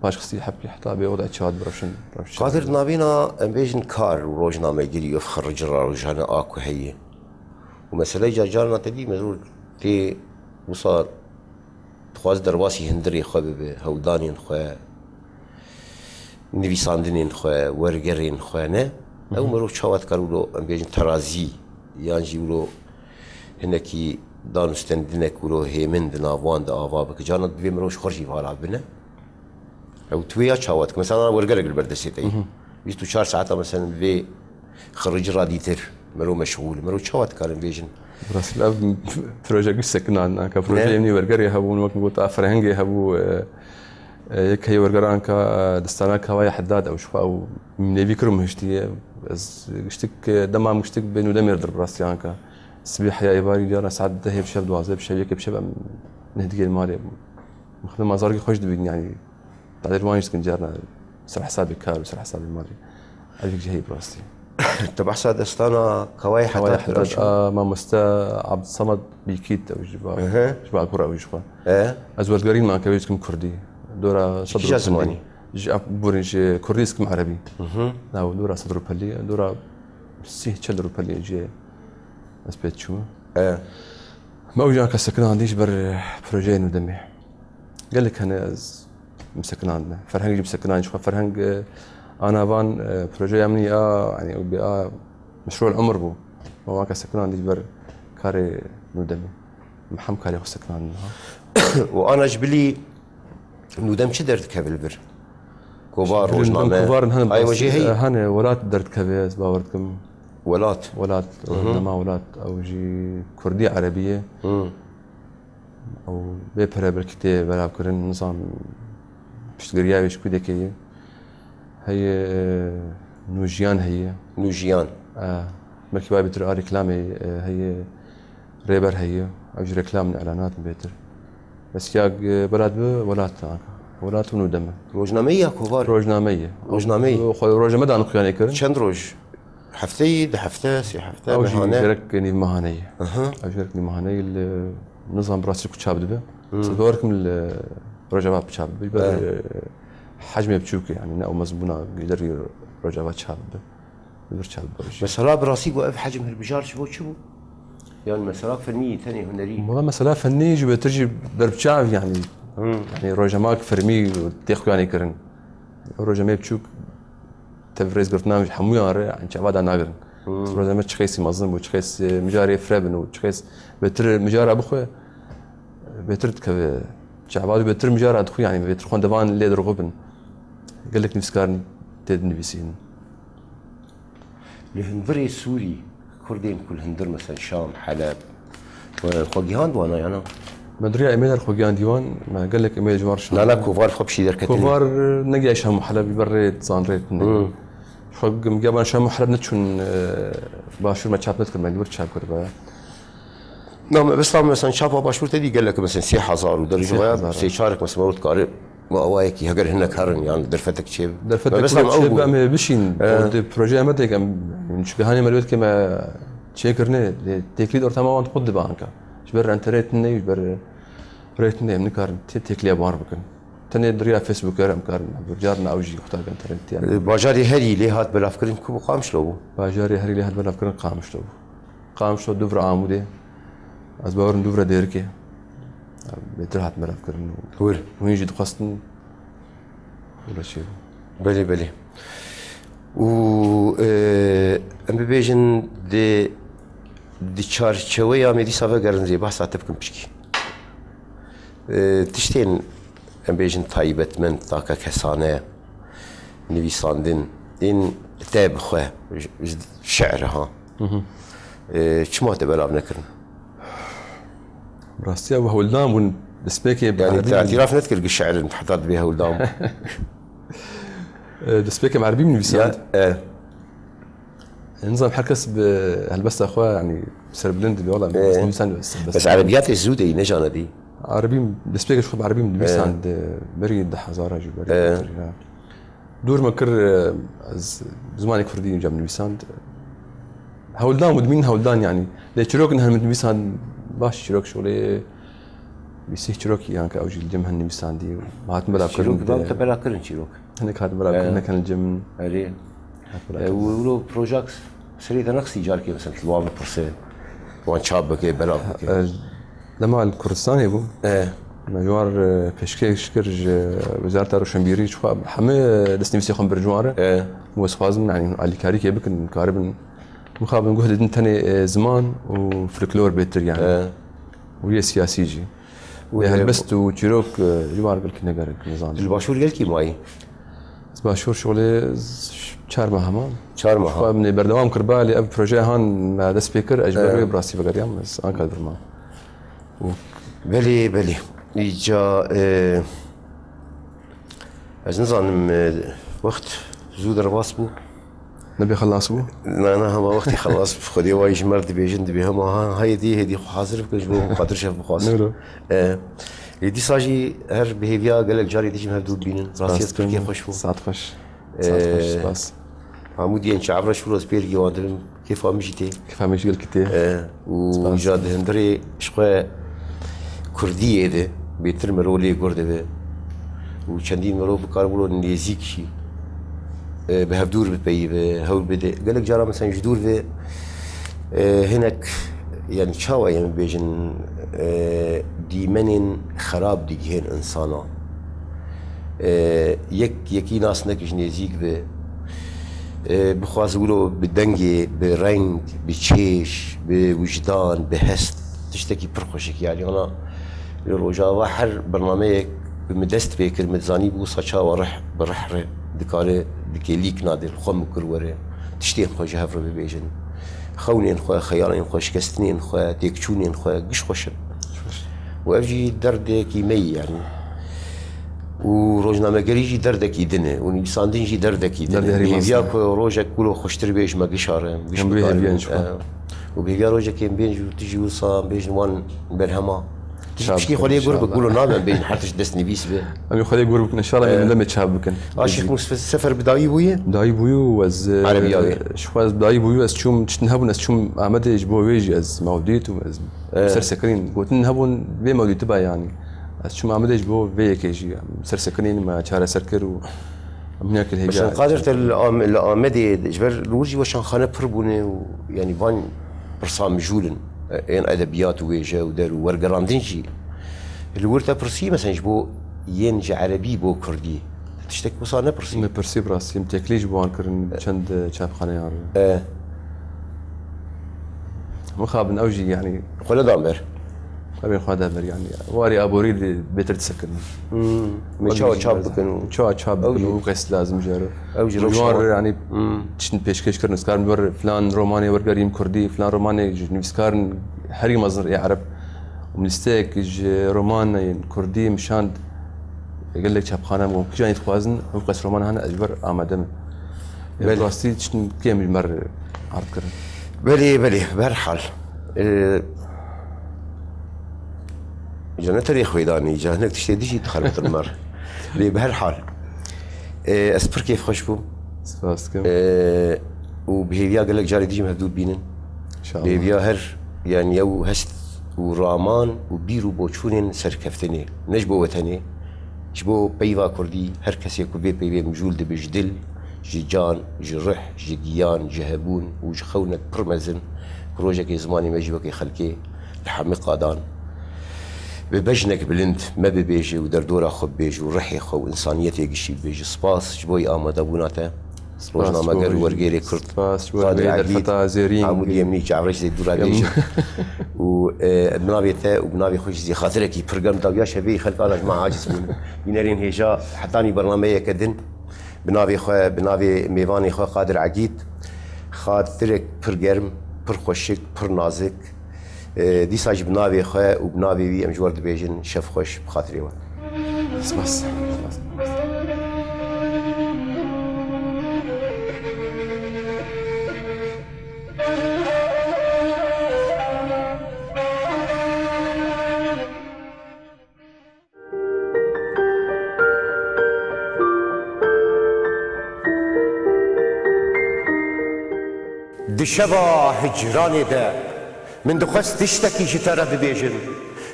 باش خصي حبكي حتى بوضع تشاد برشن
قادر نابينا بيجن كار وروجنامه يجري يخرج روجانا اكو هي ومساله جارنا تدي مزور تي وصار تخواز درباسي هندري خبب هودانين خويا نويساندنين خويا ورغرين خويا نه او مرو شوات كارولو بيجن ترازي يانجي ولو هنكي دانستندنك ولو هيمن دنافوان دا افابك جانا دوي مروش خرجي فالا بنا او تويا شاواتك مثلا انا ورقلق البردسيتي 24 ساعه مثلا في خرج راديتر مرو مشغول مرو شاوات كان بيجن
براس الاب بروجيكت سكن عندنا كبروجيكت يمني ورقر يهبون وقت قلت فرهنج يهبو يك هي ورقر انك دستانك هواي حداد او شو او من بيكرم هشتي اشتك دمام مشتك بينو دمير در براسي انك الصبيح يا ايباري ديانا ساعات دهي بشب دوازه بشب يك بشب نهدي المالي مخدم مازارقي خوش دبين يعني تعديل وانش كنجارنا سر حسابي كار وسر حسابي مالي هذيك جهي براستي
تبع حساد استانا كواي حتى
ما مستا عبد الصمد بيكيت او جبا كره او جبا ازول قرين ما كبيش كم كردي دورا صدر
زماني
بورنج كرديس كم عربي لا دورا صدر بلي دورا سيه تشلر بلي جي اسبيت شو ما وجا كسكن عنديش بر بروجين ودمي قال لك انا مسكن عندنا فرهنج يجيب سكن عندنا شو فرهنج انا بان بروجي يمني يعني مشروع العمر بو ما كسكن عندي بر كاري ندمي محم كاري سكن عندنا
وانا جبلي ندم شي درت كابل بر كبار روجنامه
كبار
اي وجهي
هن ولات درت كبيس باورتكم
ولات
ما ولات او جي كرديه عربيه او بيبر بالكتاب بلا كرن نظام بشتغريا وش كودكيه هي نوجيان ملكي باي بتر ريكلامي هي ريبر هي او ريكلام من اعلانات بيتر بس ياق بلاد ولات ونودم
روجناميه كبار
روجناميه روج مدان قياني كرن
شند روج حفتي ده حفته سي حفته
او جركني مهنيه او جركني مهنيه النظام براسي كتشاب دبه صدوركم رجبات بشاب حجمه بتشوكي يعني او مزبونه يقدر رجبات شاب بيرشال برش
مثلا براسي وقف حجم البجار شو يعني مثلا فنيه ثانيه هنريه
والله مثلا فنيه جو ترجي درب شاب يعني يعني رجماك فرمي تاخذ يعني كرن رجمه بتشوك تفريز برنامج حمويار عن شعباد ناقرن رجمه تشخيسي مظلم وتشخيس مجاري فرابن وتشخيس بتر مجار ابو خويا بيترد ك شعبات بيتر مجارة أدخل يعني بيتر خوان دبان اللي درغبن قال لك نفس كارني تد نبيسين
الهندري سوري كردين كل هندر مثلا شام حلب والخوجيان وانا يعني
مدري ايميل الخوجيان ديوان ما قال لك ايميل جوار شام
لا كوفار خبشي دركتني
كوفار نجي شام حلب بريت صانريت خو مقابل شام حلب نتشون باشور ما شاب نذكر ما ندور شاب كربا
نعم بس طبعا مثلا شافوا باشور تدي قال لك مثلا 3000 ودرجه غياب سيشارك مثلا مرات قارئ واوايك هجر هناك هرن يعني درفتك شيء
بس طبعا بشين بروجي ما تيجي مش بهاني ملوت كما شيكرني تكليد اور تماما تقد بانكا جبر انترنتني جبر ريتني من كار تكلي بار بكن تاني دريا فيسبوك ام كار برجارنا اوجي اختار انترنت يعني
باجاري هري ليه هات بالافكار كم قامش له
باجاري هري ليه هات بالافكار قامش له دوفر عامودي از باور دوفر ديركي بترهت بالافكار وين جد قصدن ولا شيء
بلي و ام بيجن دي تشارچوي امدي سافا گرن زي بحث اتبكم بشكي تشتين ام بيجن تايبت من طاقه كسانه نويساندن ان تاب خو شعرها شمو تبلاب نكرن
راستي هو الدام دسبيكي
يعني اعتراف نذكر الشعر اللي حضرت بها ولدام
دسبيكي معربي من بيساند نظام حركس بهالبس اخويا يعني سربلند اللي والله
بس عربيات الزودة نجانا دي
عربي دسبيكي شوف عربي من بيساند بريد حزاره جو بريد دور ما كر زمانك فردي جاب من بيساند هولدان مدمين هولدان يعني ليشروك انها من بيساند باش شروك شغلي بيسيح شروك يعني كأوجي الجيم هني بيساندي وهات بلا كرن
شروك بلا تبلا كرن شروك
هناك هات بلا كرن كان الجيم
عليه ولو بروجكت سريت نقصي جاركي مثلا الوام برسنت وان شابك بلا
لما الكردستان يبو مجوار بيشكيش كرج وزارة روشنبيري شو حمي دسني بيسيخون برجواره وسخازم يعني على كاري كي بكن كاربن مخابن جهد تاني زمان وفلكلور بيتر يعني وهي سياسي جي هلبست وشيروك جوار قال كنا قارك نظام
الباشور قال كي معي
الباشور شغلي شارما همان
شارما
من بردوام كربالي اب بروجي هان مع ذا سبيكر اجبر براسي بقريام بس ان كادر ما
بلي يجا نظام وقت زود رباصبو
نبي خلاص بو
انا هما وقتي خلاص خدي وايش مرد بيجن دبي هما هاي دي حاضر بكش بو خاطر شاف بخاص دي ساجي هر بيهيفيا قال لك جاري ديش مهدو بينن راسيت تركيا خوش بو
ساعات خوش بس
عمودي ان شعب رش فلوس بيرجي وادرم كيف مشيتي
كيف مشي قلكتي
وجاد هندري شقه كرديه ده بيتر مرولي كرده وشندين مرو بكار بولو نيزيك شي بهفدور بتبي بهول بدي قال لك جرى مثلا جدور في هناك يعني شاوى يعني بيجن ديمن خراب ديجهن انسانا يكي ناس نكش نزيك به بخواز يقولوا بالدنجي برنج بتشيش بوجدان بهست تشتكي برخوشك يعني انا الرجا واحد برنامج بمدست بكر متزاني بوصا شاوى رح برحره دكاره دكيليك نادر خم كروره تشتين خوش هفر ببيجن خونين خو خيارين خوش كستنين خو تيكشونين خو قش خوش وأجي دردك يمي يعني وروجنا مجريجي دردك يدنه ونبساندين جي دردك يدنه بيبياك روجك كله خوشتر بيش ما قشاره قش وبيبيا روجك ينبينج وتجي وصا بيج وان بالهما شي خليه قرب يقولوا نام بين حتى دسني بيس به
امي خليه قرب ان شاء الله لما تشابكن
شيخ موسى السفر بداي بويه
وز
عربياوي
شواز بداي بويه از شوم تشنهبون از شوم عمد يجبو ويجي از موديت وز سرسكرين قلت نهبون بي موديت با يعني از شوم عمد يجبو بي كيجي سرسكرين ما شاره سركر و هناك الهجاء
بس قادرت الامدي جبر الورجي وشان خانه بربونه يعني فان برسام جولن ان ادبيات ويجا ودار ورقراندنجي الورتا برسي مثلا جبو ينج عربي بو كردي تشتك وصلنا برسي
ما برسي براسي متكليج بو انكرن چند شاف خانه يعني مخاب اوجي يعني
خلا دامبر
أبي خواده بر يعني واري أبوري بيتر تسكن
مشاو تشاب بكنو
شو تشاب بكنو قيس لازم جارو
أوجر
يعني تشن بيشكش كرن سكار بر فلان روماني ورقريم كردي فلان روماني نفسكار هري مصدر يعرب ومستيك رومان كردي مشان يقول لك شاب خانه ممكن يتخوازن وقيس رومان هنا أجبر آمدم براستي تشن كامل مر عرض كرن
بلي بهالحال جانا تاريخ ويداني جانا تشتي شي تخربط المر لي بهالحال اسبر كيف خوشبو
سباسكم
وبهيفيا قال لك جاري ديجي مهدود بينن
ان شاء الله
بهيفيا هر يعني يو هست ورامان وبيرو بوچونين سركفتني نجبو وطني جبو بيوا كردي هر كسي كو بي مجول دي بجدل جيجان جرح جيجيان جهبون وجخونك برمزن بروجك زماني ما يجيبك خلكي لحمي قادان ببجنك بلند ما ببيجي ودردورا خب بيجي ورحي خو انسانيتي يقشي بيجي سباس جبوي آماده بوناته روجنا ما قال ورقيري كرد
سباس قادر الفتاة زيرين
عمود يمني جعبرش زي دورا بيجي وبنابي تا وبنابي خوش زي خاطرك برنامج داويا شبيه خلق انا جماعه عاجز من ينرين هيجا حطاني برنامج كدن بنابي ميواني خو قادر عقيد خاطرك برجرم برخوشك برنازك ديساج بنابي خو وبنابي بي امجور دبيجن شف خوش بخاطري وان
سباس
دشبا هجراني ده من دخست تشتكي جترا ببيجن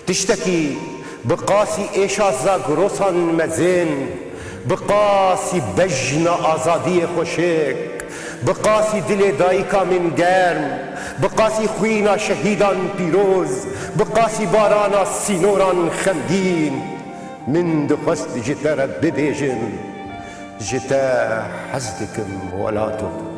تشتكي بقاسي إيشازا قروسان مزين بقاسي بجن آزادي خوشك بقاسي دل دايكا من گرم بقاسي خوينا شهيدان بيروز بقاسي بارانا سينوران خمگين من دخست جترا ببيجن جتا حزدكم ولاتو